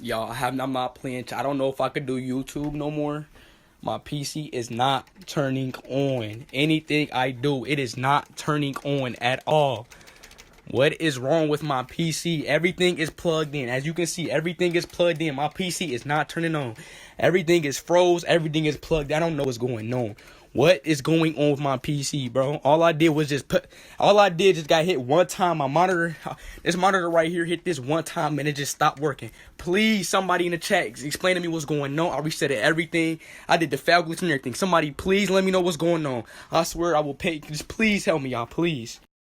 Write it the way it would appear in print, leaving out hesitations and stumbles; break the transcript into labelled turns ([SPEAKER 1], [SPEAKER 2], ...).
[SPEAKER 1] Y'all, I'm not playing. I don't know if I could do YouTube no more. My PC is not turning on. Anything I do, it is not turning on at all. What is wrong with my PC? Everything is plugged in. As you can see, everything is plugged in. My PC is not turning on. Everything is froze. Everything is plugged. I don't know what's going on. What is going on with my PC, bro? All I did just got hit one time. My monitor, this monitor right here hit this one time and it just stopped working. Please, somebody in the chat, explain to me what's going on. I reset everything. I did the fail glitch and everything. Somebody, please let me know what's going on. I swear I will pay. Just please help me, y'all. Please.